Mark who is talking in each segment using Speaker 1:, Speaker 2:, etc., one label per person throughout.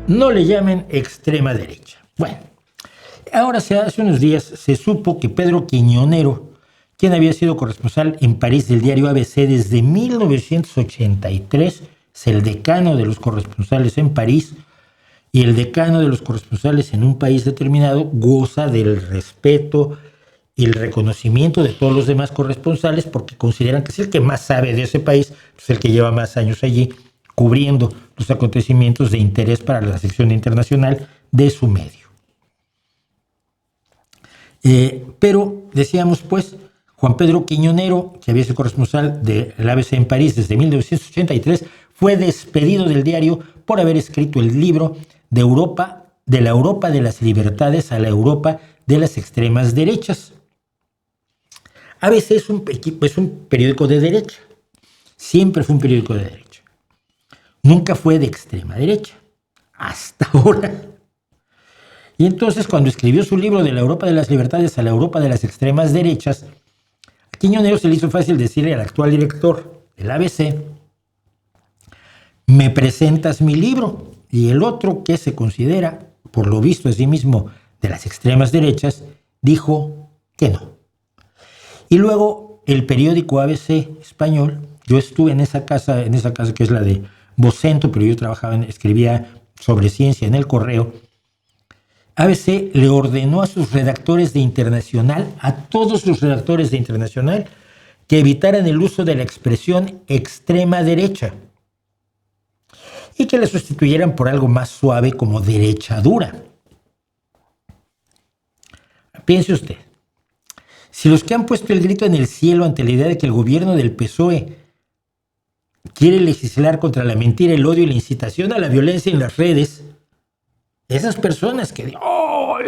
Speaker 1: no le llamen extrema derecha. Bueno, ahora hace unos días se supo que Pedro Quiñonero, quien había sido corresponsal en París del diario ABC desde 1983, es el decano de los corresponsales en París y el decano de los corresponsales en un país determinado, goza del respeto y el reconocimiento de todos los demás corresponsales porque consideran que es el que más sabe de ese país, es el que lleva más años allí cubriendo los acontecimientos de interés para la sección internacional de su medio. Pero decíamos pues, Juan Pedro Quiñonero, que había sido corresponsal del ABC en París desde 1983, fue despedido del diario por haber escrito el libro de la Europa de las libertades a la Europa de las extremas derechas. ABC es un periódico de derecha, siempre fue un periódico de derecha, nunca fue de extrema derecha, hasta ahora. Y entonces cuando escribió su libro de la Europa de las libertades a la Europa de las extremas derechas, a Quiñonero se le hizo fácil decirle al actual director del ABC: me presentas mi libro. Y el otro, que se considera, por lo visto a sí mismo, de las extremas derechas, dijo que no. Y luego el periódico ABC español, yo estuve en esa casa que es la de Vocento, pero yo escribía sobre ciencia en El Correo. ABC le ordenó a sus redactores de Internacional, a todos los redactores de Internacional, que evitaran el uso de la expresión extrema derecha y que la sustituyeran por algo más suave como derecha dura. Piense usted, si los que han puesto el grito en el cielo ante la idea de que el gobierno del PSOE quiere legislar contra la mentira, el odio y la incitación a la violencia en las redes, esas personas que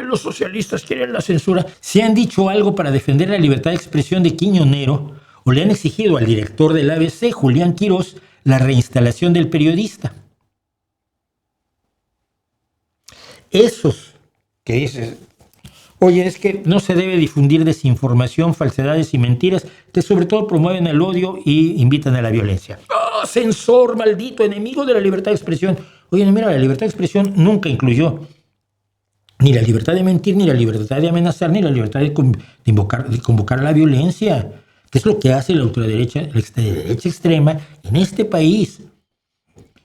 Speaker 1: los socialistas quieren la censura, si han dicho algo para defender la libertad de expresión de Quiñonero o le han exigido al director del ABC, Julián Quirós, la reinstalación del periodista. Esos que dicen, oye, es que no se debe difundir desinformación, falsedades y mentiras que sobre todo promueven el odio y invitan a la violencia. ¡Oh, censor maldito, enemigo de la libertad de expresión! Oye, mira, la libertad de expresión nunca incluyó ni la libertad de mentir, ni la libertad de amenazar, ni la libertad de convocar a la violencia, que es lo que hace la ultraderecha, la derecha extrema en este país.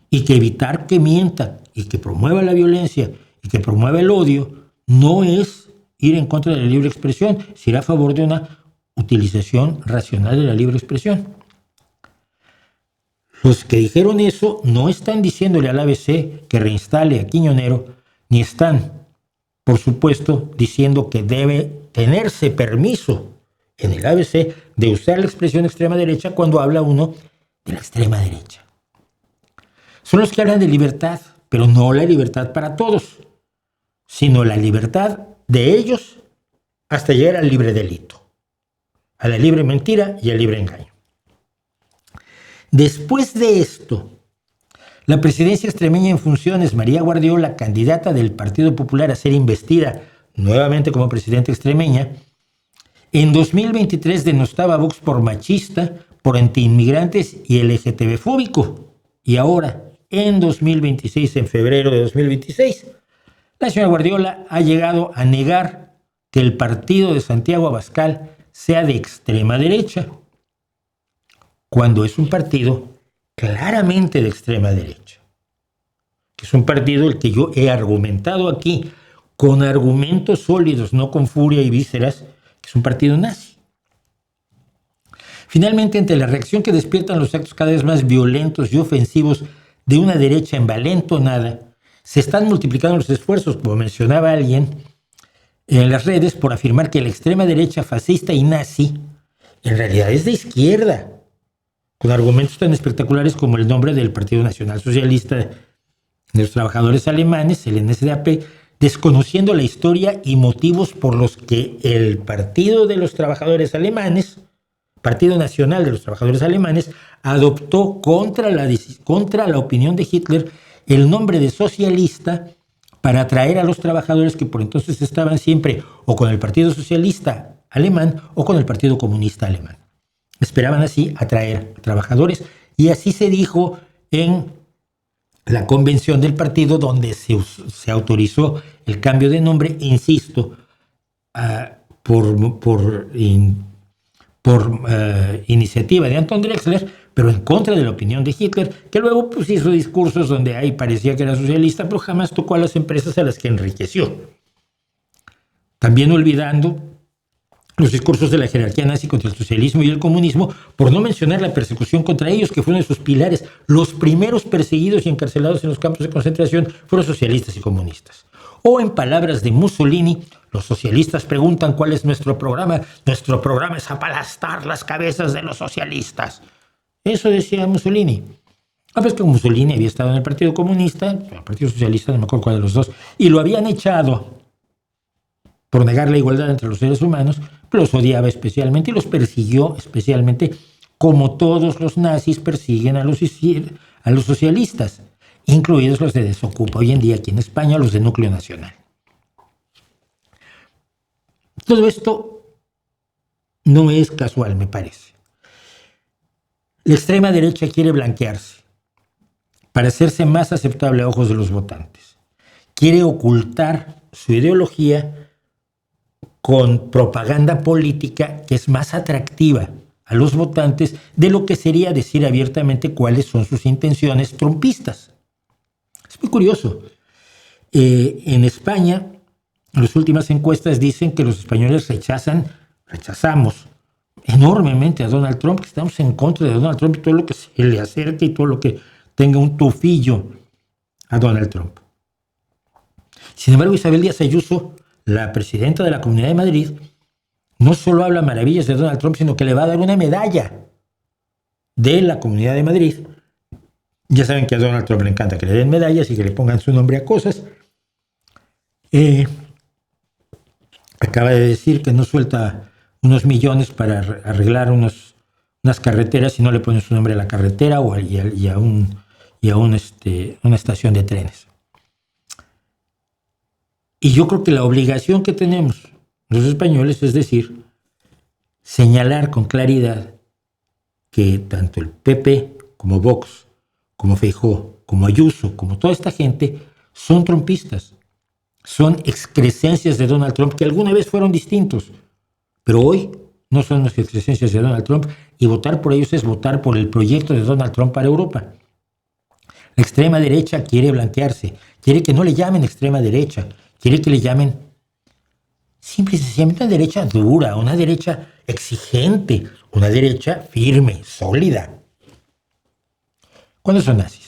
Speaker 1: Y que evitar que mienta y que promueva la violencia y que promueva el odio no es ir en contra de la libre expresión, es ir a favor de una utilización racional de la libre expresión. Los que dijeron eso no están diciéndole al ABC que reinstale a Quiñonero, ni están, por supuesto, diciendo que debe tenerse permiso en el ABC de usar la expresión extrema derecha cuando habla uno de la extrema derecha. Son los que hablan de libertad, pero no la libertad para todos, sino la libertad de ellos hasta llegar al libre delito, a la libre mentira y al libre engaño. Después de esto, la presidencia extremeña en funciones, María Guardiola, candidata del Partido Popular a ser investida nuevamente como presidenta extremeña, en 2023 denostaba a Vox por machista, por antiinmigrantes y LGTB-fóbico. Y ahora, en 2026, en febrero de 2026, la señora Guardiola ha llegado a negar que el partido de Santiago Abascal sea de extrema derecha, cuando es un partido claramente de extrema derecha, que es un partido el que yo he argumentado aquí con argumentos sólidos, no con furia y vísceras, que es un partido nazi. Finalmente, ante la reacción que despiertan los actos cada vez más violentos y ofensivos de una derecha envalentonada, se están multiplicando los esfuerzos, como mencionaba alguien, en las redes por afirmar que la extrema derecha fascista y nazi en realidad es de izquierda, con argumentos tan espectaculares como el nombre del Partido Nacional Socialista de los Trabajadores Alemanes, el NSDAP, desconociendo la historia y motivos por los que el Partido de los Trabajadores Alemanes, Partido Nacional de los Trabajadores Alemanes, adoptó contra la opinión de Hitler el nombre de socialista para atraer a los trabajadores que por entonces estaban siempre o con el Partido Socialista Alemán o con el Partido Comunista Alemán. Esperaban así atraer trabajadores y así se dijo en la convención del partido donde se autorizó el cambio de nombre, insisto, por iniciativa de Anton Drexler, pero en contra de la opinión de Hitler, que luego pues, hizo discursos donde ahí parecía que era socialista, pero jamás tocó a las empresas a las que enriqueció. También olvidando los discursos de la jerarquía nazi contra el socialismo y el comunismo, por no mencionar la persecución contra ellos, que fue uno de sus pilares. Los primeros perseguidos y encarcelados en los campos de concentración fueron socialistas y comunistas. O en palabras de Mussolini, los socialistas preguntan cuál es nuestro programa. Nuestro programa es aplastar las cabezas de los socialistas. Eso decía Mussolini. Pues que Mussolini había estado en el Partido Comunista, el Partido Socialista, no me acuerdo cuál de los dos, y lo habían echado por negar la igualdad entre los seres humanos, los odiaba especialmente y los persiguió especialmente, como todos los nazis persiguen a los socialistas, incluidos los de Desocupa hoy en día aquí en España, los de Núcleo Nacional. Todo esto no es casual, me parece. La extrema derecha quiere blanquearse para hacerse más aceptable a ojos de los votantes. Quiere ocultar su ideología con propaganda política que es más atractiva a los votantes de lo que sería decir abiertamente cuáles son sus intenciones trumpistas. Es muy curioso. En España, las últimas encuestas dicen que los españoles rechazamos enormemente a Donald Trump, que estamos en contra de Donald Trump y todo lo que se le acerque y todo lo que tenga un tufillo a Donald Trump. Sin embargo, Isabel Díaz Ayuso, la presidenta de la Comunidad de Madrid, no solo habla maravillas de Donald Trump, sino que le va a dar una medalla de la Comunidad de Madrid. Ya saben que a Donald Trump le encanta que le den medallas y que le pongan su nombre a cosas. Acaba de decir que no suelta unos millones para arreglar unas carreteras y no le pone su nombre a la carretera y a una estación de trenes. Y yo creo que la obligación que tenemos los españoles es decir, señalar con claridad que tanto el PP como Vox, como Feijóo, como Ayuso, como toda esta gente son trumpistas, son excrescencias de Donald Trump que alguna vez fueron distintos, pero hoy no son las excrescencias de Donald Trump y votar por ellos es votar por el proyecto de Donald Trump para Europa. La extrema derecha quiere blanquearse, quiere que no le llamen extrema derecha, quiere que le llamen simple y sencillamente una derecha dura, una derecha exigente, una derecha firme, sólida. ¿Cuándo son nazis?